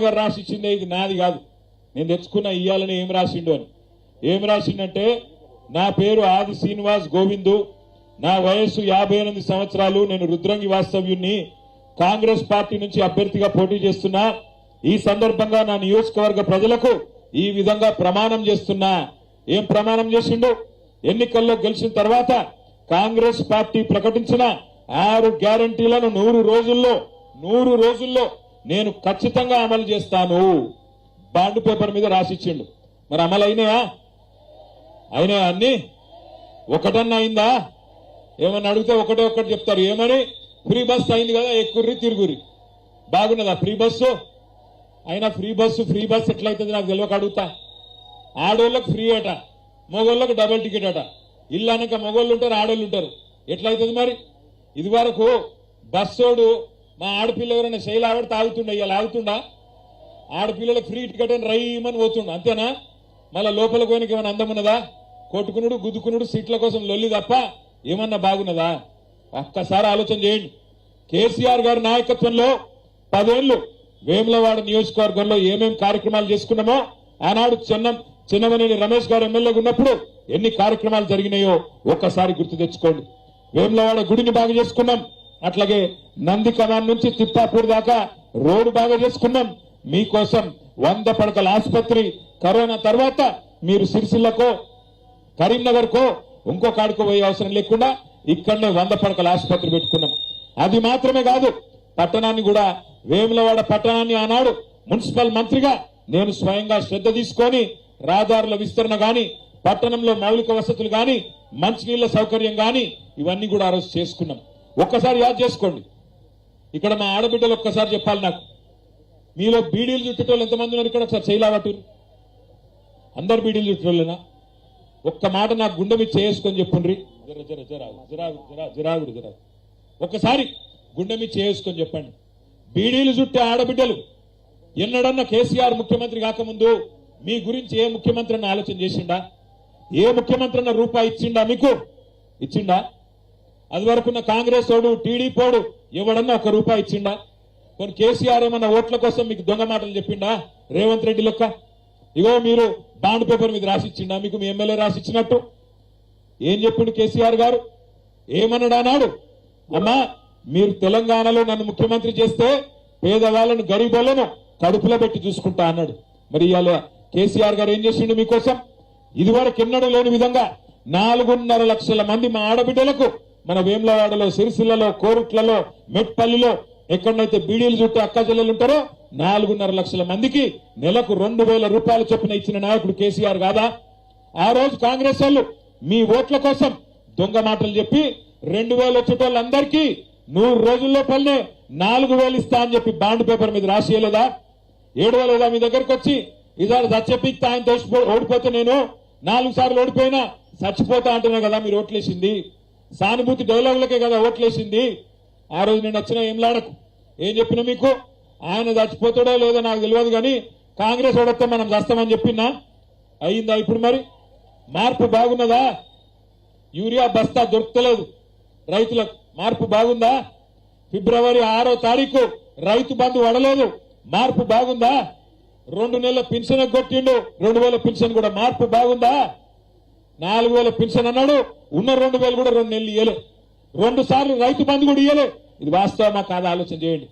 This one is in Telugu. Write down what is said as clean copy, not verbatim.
గారు రాసిచ్చిందే, ఇది నాది కాదు, నేను తెచ్చుకున్న ఇయ్యాలని ఏం రాసిండు అని. ఏం రాసిండంటే, నా పేరు ఆది శ్రీనివాస్ గోవిందు, నా వయస్సు 58 సంవత్సరాలు, నేను రుద్రంగి వాస్తవ్యుణ్ణి, కాంగ్రెస్ పార్టీ నుంచి అభ్యర్థిగా పోటీ చేస్తున్నా. ఈ సందర్భంగా నా నియోజకవర్గ ప్రజలకు ఈ విధంగా ప్రమాణం చేస్తున్నా. ఏం ప్రమాణం చేసిండు? ఎన్నికల్లో గెలిచిన తర్వాత కాంగ్రెస్ పార్టీ ప్రకటించిన 6 గ్యారంటీలను 100 రోజుల్లో నేను ఖచ్చితంగా అమలు చేస్తాను. బాండ్ పేపర్ మీద రాసిచ్చిండు. మరి అమలు అయినాయా? అన్ని ఒకటన్నా అయిందా? ఏమన్నా అడిగితే ఒకటి చెప్తారు. ఏమని? ఫ్రీ బస్ అయింది కదా, ఎక్కుర్రి తిరుగురి. బాగున్నదా ఫ్రీ బస్సు? అయినా ఫ్రీ బస్సు ఎట్లయితుంది నాకు తెలియక అడుగుతా. ఆడోళ్ళకి ఫ్రీ అట, మగోళ్ళకి డబుల్ టికెట్ అట. ఇల్లు అనక మగోళ్ళు ఉంటారు, ఆడోళ్ళు ఉంటారు. ఎట్లయితుంది మరి? ఇది వరకు బస్సోడు మా ఆడపిల్ల ఎవరైనా శైలి ఆవిడ తాగుతుండ, ఇవాళ ఆగుతుండా? ఆడపిల్లలకు ఫ్రీ టికెట్ అని రైమని పోతుండ, అంతేనా? మళ్ళా లోపల పోయినకి ఏమైనా అందం ఉన్నదా? కొట్టుకునుడు గుద్దుకునుడు సీట్ల కోసం లొల్లి తప్ప ఏమన్నా బాగున్నదా? ఒక్కసారి ఆలోచన చేయండి. కేసీఆర్ గారి నాయకత్వంలో 10 ఏళ్లు వేములవాడ నియోజకవర్గంలో ఏమేం కార్యక్రమాలు చేసుకున్నామో, ఆనాడు చిన్నమనేని రమేష్ గారు ఎమ్మెల్యేగా ఉన్నప్పుడు ఎన్ని కార్యక్రమాలు జరిగినాయో ఒక్కసారి గుర్తు తెచ్చుకోండి. వేములవాడ గుడిని బాగా చేసుకున్నాం, అట్లాగే నంది కమాన్ నుంచి తిప్పాపూర్ దాకా రోడ్డు బాగా చేసుకున్నాం. మీకోసం 100 పడకల ఆసుపత్రి, కరోనా తర్వాత మీరు సిరిసిల్లకో కరీంనగర్కో ఇంకో కాడికో పోయే అవసరం లేకుండా ఇక్కడనే 100 పడకల ఆసుపత్రి పెట్టుకున్నాం. అది మాత్రమే కాదు, పట్టణాన్ని కూడా, వేములవాడ పట్టణాన్ని ఆనాడు మున్సిపల్ మంత్రిగా నేను స్వయంగా శ్రద్ధ తీసుకొని రహదారుల విస్తరణ గాని, పట్టణంలో మౌలిక వసతులు గాని, మంచినీళ్ల సౌకర్యం గాని ఇవన్నీ కూడా ఆ రోజు చేసుకున్నాం. ఒక్కసారి యాద్ చేసుకోండి. ఇక్కడ మా ఆడబిడ్డలు ఒక్కసారి చెప్పాలి నాకు, మీలో బీడీలు చుట్టేటోళ్ళు ఎంతమంది ఉన్నారు ఇక్కడ? ఒకసారి చేయలావట్టు. అందరు బీడీలు చుట్టేటోళ్ళేనా? ఒక్క మాట నాకు గుండె మీద చేసుకొని చెప్పుండ్రి. జరాగుడు ఒక్కసారి గుండె మీద చేసుకొని చెప్పండి. బీడీలు చుట్టే ఆడబిడ్డలు ఎన్నడన్నా కేసీఆర్ ముఖ్యమంత్రి కాకముందు మీ గురించి ఏ ముఖ్యమంత్రి అన్న ఆలోచన చేసిండా? ఏ ముఖ్యమంత్రి అన్న రూపాయి ఇచ్చిండా? మీకు ఇచ్చిండా? అది వరకున్న కాంగ్రెస్ ఓడు, టీడీపోడు ఎవడన్నా 1 రూపాయి ఇచ్చిండా? కొన్ని కేసీఆర్ ఏమన్నా ఓట్ల కోసం మీకు దొంగ మాటలు చెప్పిండా? రేవంత్ రెడ్డి లెక్క ఇగో మీరు బాండ్ పేపర్ మీద రాసిచ్చిండా? మీకు మీ ఎమ్మెల్యే రాసిచ్చినట్టు ఏం చెప్పిండు కేసీఆర్ గారు? ఏమన్నాడు అన్నాడు? అమ్మా, మీరు తెలంగాణలో నన్ను ముఖ్యమంత్రి చేస్తే పేదవాళ్ళను, గరీబులను కడుపులో పెట్టి చూసుకుంటా అన్నాడు. మరి ఇవాళ కేసీఆర్ గారు ఏం చేసిండు మీకోసం? ఇదివరకు ఎన్నడూ లేని విధంగా 4.5 లక్షల మంది మా ఆడబిడ్డలకు మన వేములవాడలో, సిరిసిల్లలో, కోరుట్లలో, మెట్పల్లిలో ఎక్కడైతే బీడీలు చుట్టూ అక్క చెల్లెలు ఉంటారో 4.5 లక్షల మందికి నెలకు 2,000 రూపాయలు చొప్పున ఇచ్చిన నాయకుడు కేసీఆర్ కాదా? ఆ రోజు కాంగ్రెస్ వాళ్ళు మీ ఓట్ల కోసం దొంగ మాటలు చెప్పి 2,000 వచ్చేటోళ్ళందరికీ 100 రోజుల్లో పల్లె 4,000 ఇస్తా అని చెప్పి బాండ్ పేపర్ మీద రాసియలేదా? 7,000 మీ దగ్గరకు వచ్చి ఇదారు చచ్చిపిక్తా ఆయన ఓడిపోతే నేను 4 సార్లు ఓడిపోయినా చచ్చిపోతా అంటున్నా కదా మీరు ఓట్లేసింది. సానుభూతి డైలాగులకే కదా ఓట్లేసింది. ఆ రోజు నేను వచ్చిన ఏంలాడకు ఏం చెప్పినా మీకు? ఆయన చచ్చిపోతాడో లేదో నాకు తెలియదు కానీ కాంగ్రెస్ ఓడితే మనం చస్తామని చెప్పినా అయిందా? ఇప్పుడు మరి మార్పు బాగున్నదా? యూరియా బస్తా దొరకలేదు రైతులకు, మార్పు బాగుందా? ఫిబ్రవరి 6వ తారీఖు రైతు బంధు వడలేదు, మార్పు బాగుందా? 2 నెలల పెన్షన్ కొట్టిండు, 2,000 పెన్షన్ కూడా, మార్పు బాగుందా? 4,000 పెన్షన్ అన్నాడు, ఉన్న 2,000 కూడా 2 నెలలు ఇయ్యలే. 2 సార్లు రైతు బంధు కూడా ఇయ్యలే. ఇది వాస్తవమా కాదా ఆలోచన చేయండి.